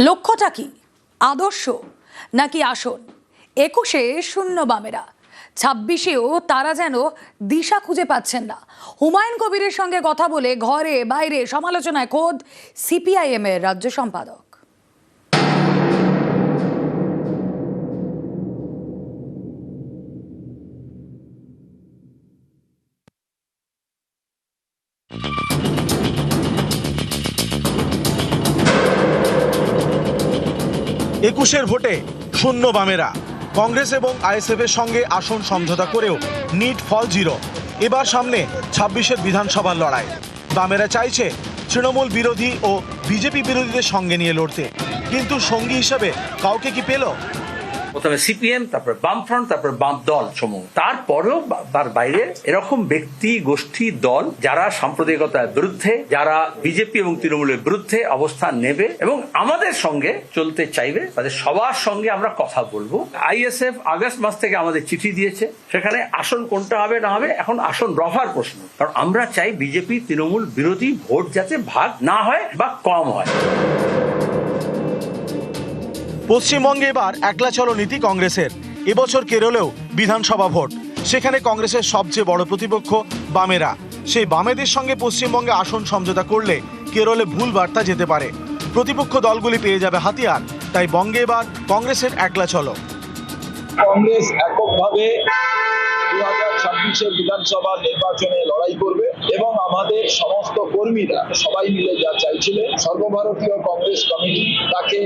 লক্ষ্যটা কি? আদর্শ নাকি আসন? ২১-এ শূন্য বামেরা, ২৬-এও তারা যেন দিশা খুঁজে পাচ্ছেন না। হুমায়ুন কবিরের সঙ্গে কথা বলে ঘরে বাইরে সমালোচনায় খোদ সিপিআইএম এর রাজ্য সম্পাদক। একুশের ভোটে শূন্য বামেরা, কংগ্রেস এবং আইএসএফ এর সঙ্গে আসন সমঝোতা করেও নিট ফল 0। এবার সামনে ২৬-এর বিধানসভার লড়াই। বামেরা চাইছে তৃণমূল বিরোধী ও বিজেপি বিরোধীদের সঙ্গে নিয়ে লড়তে, কিন্তু সঙ্গী হিসেবে কাউকে কি পেল? প্রথমে সিপিএম, তারপর বামফ্রন্ট, তারপর বাম দল সমূহ, তারপরেও তার বাইরে এরকম ব্যক্তি গোষ্ঠী দল যারা সাম্প্রদায়িকতার বিরুদ্ধে, যারা বিজেপি এবং তৃণমূলের বিরুদ্ধে অবস্থান নেবে এবং আমাদের সঙ্গে চলতে চাইবে, তাদের সবার সঙ্গে আমরা কথা বলবো। আইএসএফ আগস্ট মাস থেকে আমাদের চিঠি দিয়েছে, সেখানে আসন কোনটা হবে না হবে এখন আসন রফার প্রশ্ন, কারণ আমরা চাই বিজেপি তৃণমূল বিরোধী ভোট যাতে ভাগ না হয় বা কম হয়। পশ্চিমবঙ্গে এবার একলা চলো নীতি কংগ্রেসের। এবছর কেরলেও বিধানসভা ভোট, সেখানে কংগ্রেসের সবচেয়ে বড় প্রতিপক্ষ বামেরা। সেই বামেদের সঙ্গে পশ্চিমবঙ্গে আসন সমঝোতা করলে কেরলে ভুল বার্তা যেতে পারে। প্রতিপক্ষ দলগুলি পেয়ে যাবে হাতিয়ার, তাই বঙ্গে এবার কংগ্রেসের একলা চলো। কংগ্রেস এককভাবে 2026-এর বিধানসভা নির্বাচনে লড়াই করবে এবং আমাদের সমস্ত কর্মীরা সবাই মিলে যা চাইছিলেন, সর্বভারতীয় কংগ্রেস কমিটি তাকে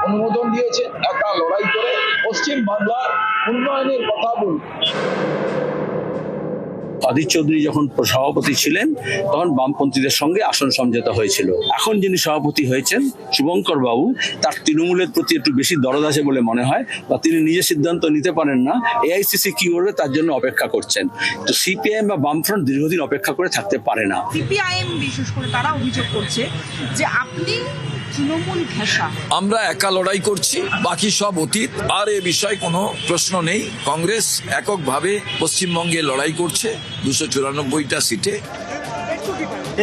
অনুমোদন দিয়েছে। একা লড়াই করে পশ্চিম বাংলার উন্নয়নের কথা বলবে। অধীর চৌধুরী যখন সভাপতি ছিলেন তখন বামপন্থীদের সঙ্গে আসন সমঝোতা হয়েছিল। এখন যিনি সভাপতি হয়েছেন শুভঙ্কর বাবু, তার তৃণমূলের প্রতি একটু বেশি দরদ আছে বলে মনে হয়, বা তিনি নিজে সিদ্ধান্ত নিতে পারেন না। এআইসিসি কি করবে তার জন্য অপেক্ষা করছেন। তো সিপিআইএম বা বামফ্রন্ট দীর্ঘদিন অপেক্ষা করে থাকতে পারে না। সিপিআইএম বিশেষ করে তারা অভিযোগ করছে যে আপনি তৃণমূল ঘেঁষা। আমরা একা লড়াই করছি, বাকি সব অতীত, আর এ বিষয়ে কোনো প্রশ্ন নেই। কংগ্রেস এককভাবে পশ্চিমবঙ্গে লড়াই করছে 294টা সিটে।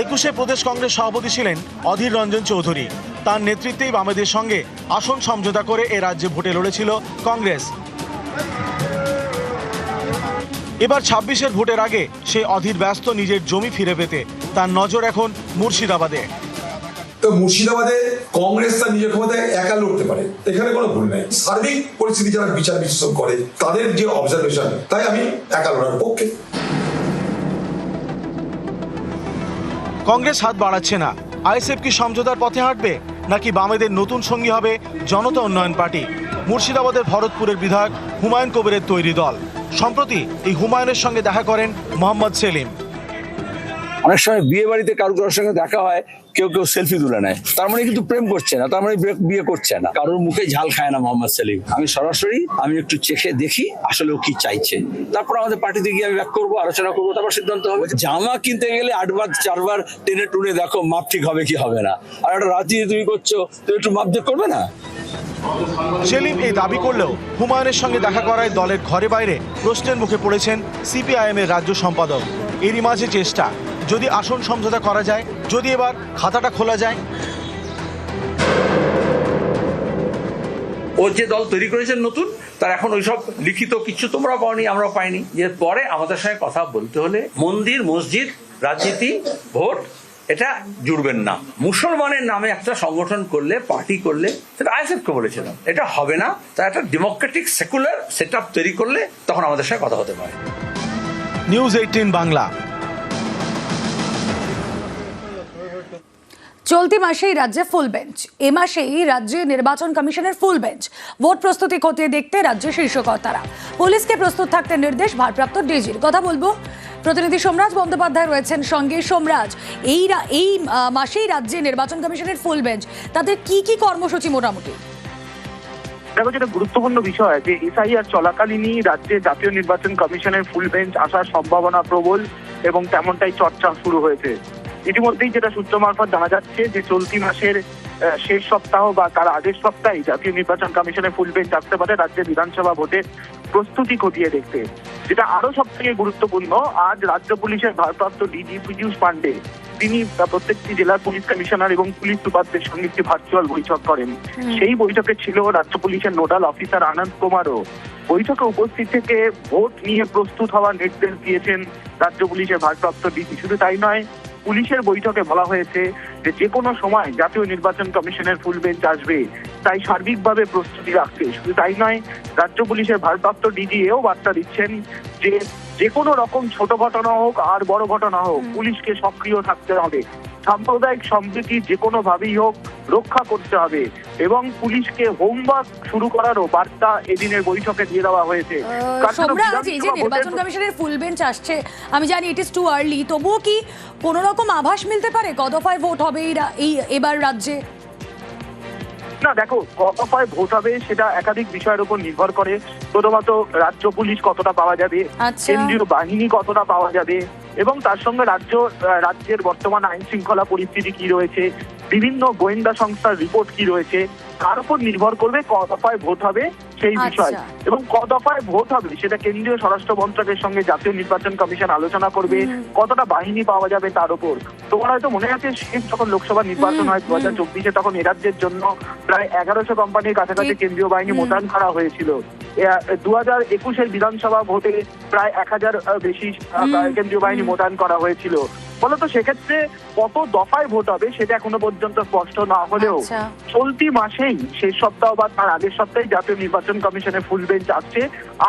21-এ প্রদেশ কংগ্রেস সভাপতি ছিলেন অধীর রঞ্জন চৌধুরী। তার নেতৃত্বেই বামেদের সঙ্গে আসন সমঝোতা করে এ রাজ্যে ভোটে লড়েছিল কংগ্রেস। এবার 26-এর ভোটের আগে সে অধীর ব্যস্ত নিজের জমি ফিরে পেতে। তার নজর এখন মুর্শিদাবাদে। তো মুর্শিদাবাদে কংগ্রেস তার নিজের ক্ষমতায় একা লড়তে পারে, এখানে কোনো ভুল নাই। সার্বিক পরিস্থিতি যারা বিচার বিশ্লেষণ করে তাদের যে অবজারভেশন, তাই আমি একা লড়ার পক্ষে। কংগ্রেস হাত বাড়াচ্ছে না। আইএসএফ কি সমঝোতার পথে হাঁটবে, নাকি বামেদের নতুন সঙ্গী হবে জনতা উন্নয়ন পার্টি? মুর্শিদাবাদের ভরতপুরের বিধায়ক হুমায়ুন কবিরের তৈরি দল। সম্প্রতি এই হুমায়ুনের সঙ্গে দেখা করেন মোহাম্মদ সেলিম। অনেক সময় বিয়ে বাড়িতে কারোর সঙ্গে দেখা হয়, কেউ কেউ সেলফি তুলে নেয়, তার মানে কিন্তু প্রেম করছে না, তার মানে বিয়ে করছে না। কারোর মুখে ঝাল খায় না মোহাম্মদ সেলিম। আমি একটু চেখে দেখি আসলে ও কি চাইছে, তারপর আমাদের পার্টিতে গিয়ে আমি ব্যাক করবো, আলোচনা করবো, তারপর সিদ্ধান্ত হবে। জামা কিনতে গেলে 8বার 4বার টেনে টুনে দেখো মাপ ঠিক হবে কি হবে না। আর একটা রাজি তুমি করছো, তুমি একটু মাপ দেখ করবে না। সেলিম এই দাবি করলেও হুমায়ুনের সঙ্গে দেখা করায় দলের ঘরে বাইরে প্রশ্নের মুখে পড়েছেন সিপিআইএম এর রাজ্য সম্পাদক। এরই মাঝে চেষ্টা, যদি আসন সমঝোতা করা যায়, যদি এবার খাতাটা খোলা যায়। ও যে দল তৈরি করেছেন নতুন, তার এখন ওইসব লিখিত কিছু তোমরা পাওনি, আমরাও পাইনি। যে পরে আমাদের সঙ্গে কথা বলতে হলে মন্দির মসজিদ রাজনীতি ভোট এটা জুড়বেন না। মুসলমানের নামে একটা সংগঠন করলে, পার্টি করলে, সেটা আইএসএফকে বলেছিলাম, এটা হবে না। তা একটা ডেমোক্রেটিক সেকুলার সেট আপ তৈরি করলে তখন আমাদের সঙ্গে কথা হতে পারে। নিউজ 18 বাংলা। চলতি মাসেই রাজ্যে ফুল বেঞ্চ। এ মাসেই রাজ্যে নির্বাচন কমিশনের ফুল বেঞ্চ। ভোট প্রস্তুতি খতিয়ে দেখতে রাজ্যের শীর্ষকর্তারা। পুলিশকে প্রস্তুত থাকতে নির্দেশ ভারপ্রাপ্ত ডিজির। কথা বলবো, প্রতিনিধি সোমরাজ বন্দ্যোপাধ্যায় রয়েছেন সঙ্গে। সোমরাজ, এই মাসেই রাজ্যে নির্বাচন কমিশনের ফুল বেঞ্চ, তাদের কি কি কর্মসূচি মোটামুটি? দেখো, যেটা গুরুত্বপূর্ণ বিষয় যে এসআইআর চলাকালীনই রাজ্যে জাতীয় নির্বাচন কমিশনের ফুল বেঞ্চ আসার সম্ভাবনা প্রবল এবং তেমনটাই চর্চা শুরু হয়েছে। ইতিমধ্যেই যেটা সূত্র মারফত জানা যাচ্ছে যে চলতি মাসের শেষ সপ্তাহ বা তার আগের সপ্তাহে জাতীয় নির্বাচন কমিশনের ফুল বেঞ্চ আসতে পারে রাজ্যের বিধানসভা ভোটের প্রস্তুতি খতিয়ে দেখতে। যেটা আরো সব থেকে গুরুত্বপূর্ণ, আজ রাজ্য পুলিশের ভারপ্রাপ্ত ডিজি পীযূষ পান্ডে তিনি প্রত্যেকটি জেলার পুলিশ কমিশনার এবং পুলিশ সুপারদের সঙ্গে একটি ভার্চুয়াল বৈঠক করেন। সেই বৈঠকে ছিল রাজ্য পুলিশের নোডাল অফিসার আনন্দ কুমারও। বৈঠকে উপস্থিত থেকে ভোট নিয়ে প্রস্তুত হওয়ার নির্দেশ দিয়েছেন রাজ্য পুলিশের ভারপ্রাপ্ত ডিজি। শুধু তাই নয়, পুলিশের বৈঠকে বলা হয়েছে যে কোনো সময় জাতীয় নির্বাচন কমিশনের ফুল বেঞ্চ আসবে, তাই সার্বিকভাবে প্রস্তুতি রাখতে। শুধু তাই নয়, রাজ্য পুলিশের ভারপ্রাপ্ত ডিজি এও বার্তা দিচ্ছেন যে কোনো রকম ছোট ঘটনা হোক আর বড় ঘটনা হোক, পুলিশকে সক্রিয় থাকতে হবে। সাম্প্রদায়িক সম্প্রীতি যে কোনো ভাবেই হোক রক্ষা করতে হবে এবং পুলিশকে হোমওয়ার্ক শুরু করারও বার্তা এদিনের বৈঠকে দিয়ে দেওয়া হয়েছে। সোমরাজ, এই যে নির্বাচন কমিশনের ফুল বেঞ্চ আসছে, আমি জানি ইট ইজ টু আর্লি, তবুও কি কোনো রকম আভাস মিলতে পারে কত দফায় ভোট হবে এবার রাজ্যে? না দেখো, কত দফায় ভোট হবে সেটা একাধিক বিষয়ের উপর নির্ভর করে। প্রথমত রাজ্য পুলিশ কতটা পাওয়া যাবে, কেন্দ্রীয় বাহিনী কতটা পাওয়া যাবে, এবং তার সঙ্গে রাজ্যের বর্তমান আইন শৃঙ্খলা পরিস্থিতি কি রয়েছে, বিভিন্ন গোয়েন্দা সংস্থার রিপোর্ট কি রয়েছে, তার উপর নির্ভর করবে ক দফায় ভোট হবে সেই বিষয়। এবং ক দফায় ভোট হবে সেটা কেন্দ্রীয় স্বরাষ্ট্র মন্ত্রকের সঙ্গে জাতীয় নির্বাচন কমিশন আলোচনা করবে, কতটা বাহিনী পাওয়া যাবে তার উপর। তোমার হয়তো মনে আছে, শেষ যখন লোকসভা নির্বাচন হয় 2024-এ, তখন এ রাজ্যের জন্য প্রায় 1100 কোম্পানির কাছাকাছি কেন্দ্রীয় বাহিনী মোতায়েন করা হয়েছিল। 2021-এর বিধানসভা ভোটে প্রায় 1000 বেশি কেন্দ্রীয় বাহিনী মোতায়েন করা হয়েছিল। ফলত সেক্ষেত্রে কত দফায় ভোট হবে সেটা এখনো পর্যন্ত স্পষ্ট না হলেও চলতি মাসেই শেষ সপ্তাহ বা তার আগের সপ্তাহে জাতীয় নির্বাচন কমিশনের ফুল বেঞ্চ আসছে।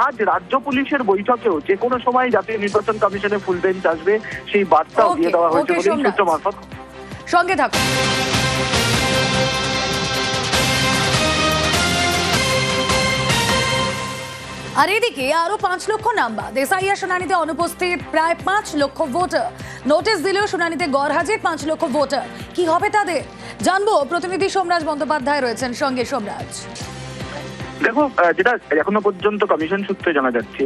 আজ রাজ্য পুলিশের বৈঠকেও যে কোনো সময় জাতীয় নির্বাচন কমিশনের ফুল বেঞ্চ আসবে সেই বার্তাও দিয়ে দেওয়া হয়েছে বলে সূত্র মারফত। সঙ্গে থাকুন। আর এদিকে আরো 5 লক্ষ নাম্বার এসআইআর শুনানিতে অনুপস্থিত প্রায় 5 লক্ষ ভোটার। নোটিশ দিলেও শুনানিতে গড়হাজির 5 লক্ষ ভোটার। কি হবে তাদের জানবো, প্রতিনিধি সোমরাজ বন্দ্যোপাধ্যায় রয়েছেন সঙ্গে। সোমরাজ, দেখো, যেটা এখনো পর্যন্ত কমিশন সূত্রে জানা যাচ্ছে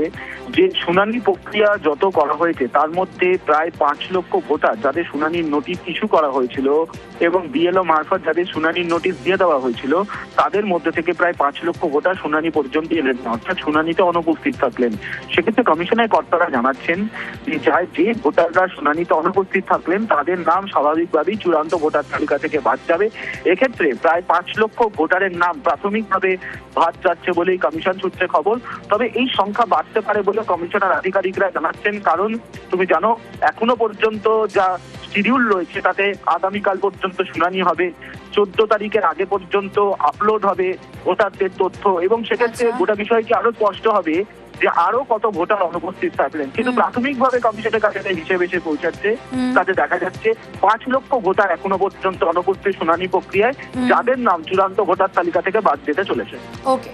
যে শুনানি প্রক্রিয়া যত করা হয়েছে তার মধ্যে প্রায় 5 লক্ষ ভোটার যাদের শুনানির নোটিশ ইস্যু করা হয়েছিল এবং বিএলও মারফত যাদের শুনানির নোটিশ দিয়ে দেওয়া হয়েছিল, তাদের মধ্যে থেকে প্রায় 5 লক্ষ ভোটার শুনানি পর্যন্ত এলেন না, অর্থাৎ শুনানিতে অনুপস্থিত থাকলেন। সেক্ষেত্রে কমিশনের কর্তারা জানাচ্ছেন যে ভোটাররা শুনানিতে অনুপস্থিত থাকলেন তাদের নাম স্বাভাবিকভাবেই চূড়ান্ত ভোটার তালিকা থেকে বাদ যাবে। এক্ষেত্রে প্রায় 5 লক্ষ ভোটারের নাম প্রাথমিকভাবে বাদ যাচ্ছে বলেই কমিশন সূত্রে খবর। তবে এই সংখ্যা বাড়তে পারে বলে কমিশনার আধিকারিকরা জানাচ্ছেন, কারণ তুমি জানো এখনো পর্যন্ত যা শিডিউল রয়েছে তাতে আগামীকাল পর্যন্ত শুনানি হবে, 14 তারিখের আগে পর্যন্ত আপলোড হবে ভোটারদের তথ্য, এবং সেক্ষেত্রে গোটা বিষয়টি আরো স্পষ্ট হবে যে আরো কত ভোটার অনুপস্থিত থাকলেন। কিন্তু প্রাথমিকভাবে কমিশনের কাছে হিসেবে এসে পৌঁছাচ্ছে, তাতে দেখা যাচ্ছে 5 লক্ষ ভোটার এখনো পর্যন্ত অনুপস্থিত শুনানি প্রক্রিয়ায়, যাদের নাম চূড়ান্ত ভোটার তালিকা থেকে বাদ দিতে চলেছে। ওকে।